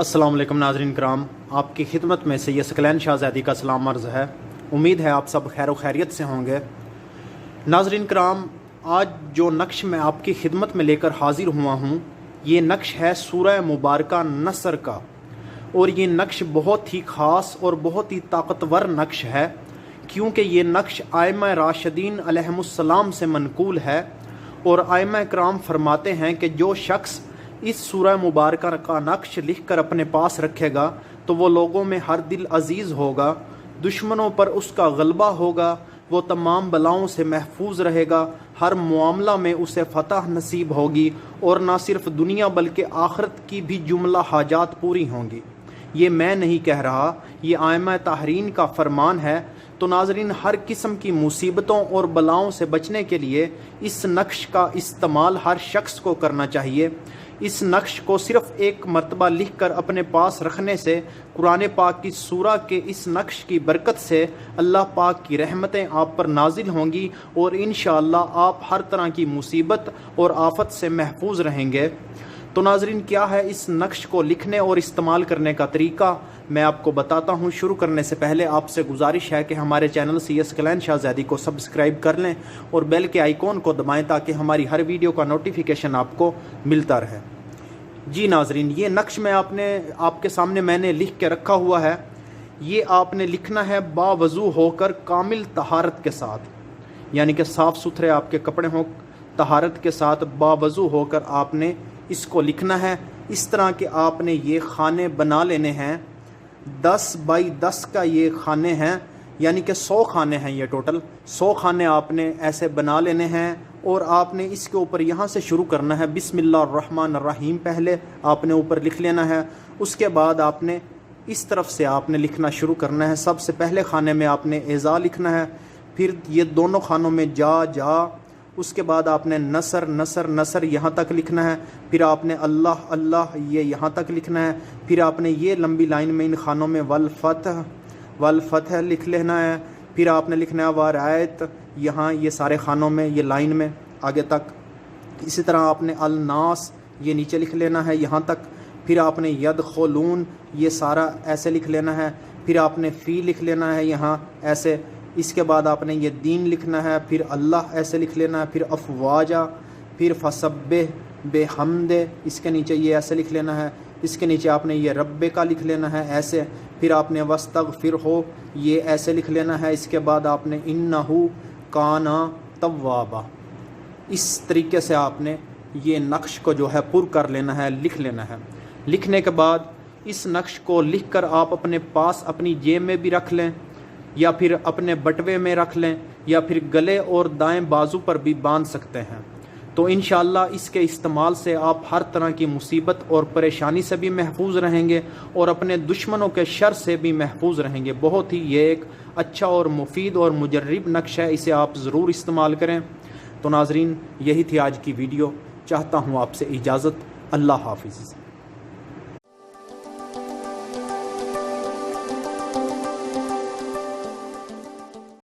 अस्सलाम वालेकुम नाज़रीन कराम, आपकी खिदमत में से ये सकलैन शाहज़ादी का सलाम अर्ज़ है। उम्मीद है आप सब खैर खैरियत से होंगे। नाज़रीन कराम, आज जो नक्श मैं आपकी खिदमत में लेकर हाज़िर हुआ हूँ, ये नक्श है सूरह मुबारका नसर का, और ये नक्श बहुत ही ख़ास और बहुत ही ताकतवर नक्श है, क्योंकि ये नक्श आइमा राशिदीन अलैहिमुस्सलाम से मनqool है। और आइमा कराम फरमाते हैं कि जो शख्स इस सूरह मुबारका का नक्श लिख कर अपने पास रखेगा तो वो लोगों में हर दिल अजीज़ होगा, दुश्मनों पर उसका गलबा होगा, वो तमाम बलाओं से महफूज रहेगा, हर मामला में उसे फ़तह नसीब होगी, और ना सिर्फ दुनिया बल्कि आखिरत की भी जुमला हाजात पूरी होंगी। ये मैं नहीं कह रहा, ये आइमा ताहरीन का फरमान है। तो नाज़रीन, हर किस्म की मुसीबतों और बलाओं से बचने के लिए इस नक्श का इस्तेमाल हर शख्स को करना चाहिए। इस नक्श को सिर्फ़ एक मरतबा लिख कर अपने पास रखने से, कुरान पाक की सूरा के इस नक्श की बरकत से अल्लाह पाक की रहमतें आप पर नाजिल होंगी, और इंशआल्लाह आप हर तरह की मुसीबत और आफत से महफूज रहेंगे। तो नाज़रीन, क्या है इस नक्श को लिखने और इस्तेमाल करने का तरीका, मैं आपको बताता हूँ। शुरू करने से पहले आपसे गुजारिश है कि हमारे चैनल सकलैन शाहज़ादी को सब्सक्राइब कर लें और बेल के आइकॉन को दबाएं, ताकि हमारी हर वीडियो का नोटिफिकेशन आपको मिलता रहे। जी नाज़रीन, ये नक्श में आपके सामने मैंने लिख के रखा हुआ है। ये आपने लिखना है बावज़ू होकर, कामिल तहारत के साथ, यानी कि साफ़ सुथरे आपके कपड़े हों, तहारत के साथ बावज़ू होकर आपने इसको लिखना है। इस तरह के आपने ये खाने बना लेने हैं। 10 बाई 10 का ये खाने हैं, यानी कि 100 खाने हैं। ये टोटल 100 खाने आपने ऐसे बना लेने हैं, और आपने इसके ऊपर यहाँ से शुरू करना है। बिस्मिल्लाहिर्रहमानिर्रहीम पहले आपने ऊपर लिख लेना है। उसके बाद आपने इस तरफ से आपने लिखना शुरू करना है। सबसे पहले खाने में आपने एज़ा लिखना है, फिर ये दोनों खानों में जा, उसके बाद आपने नसर नसर नसर यहाँ तक लिखना है, फिर आपने अल्लाह अल्लाह ये यहाँ तक लिखना है, फिर आपने ये लंबी लाइन में इन खानों में वल फतह लिख लेना है, फिर आपने लिखना है वारायत, यहाँ ये सारे खानों में, ये लाइन में आगे तक। इसी तरह आपने अल नास ये नीचे लिख लेना है यहाँ तक, फिर आपने यद खोलून ये सारा ऐसे लिख लेना है, फिर आपने फ़ी लिख लेना है यहाँ ऐसे। इसके बाद आपने ये दीन लिखना है, फिर अल्लाह ऐसे लिख लेना है, फिर अफवाजा, फिर फसब्बे बेहमदे, इसके नीचे ये ऐसे लिख लेना है, इसके नीचे आपने ये रब्बे का लिख लेना है ऐसे, फिर आपने वस्तगफिर हो ये ऐसे लिख लेना है। इसके बाद आपने इन्नहु काना तव्वाबा। इस तरीके से आपने ये नक्श को जो है पुर कर लेना है, लिख लेना है। लिखने के बाद इस नक्श को लिख कर आप अपने पास अपनी जेब में भी रख लें, या फिर अपने बटवे में रख लें, या फिर गले और दाएं बाजू पर भी बांध सकते हैं। तो इंशाअल्लाह इसके इस्तेमाल से आप हर तरह की मुसीबत और परेशानी से भी महफूज रहेंगे, और अपने दुश्मनों के शर से भी महफूज रहेंगे। बहुत ही ये एक अच्छा और मुफीद और मुजर्रब नक्श है, इसे आप ज़रूर इस्तेमाल करें। तो नाज़रीन, यही थी आज की वीडियो। चाहता हूँ आपसे इजाज़त। अल्लाह हाफिज़।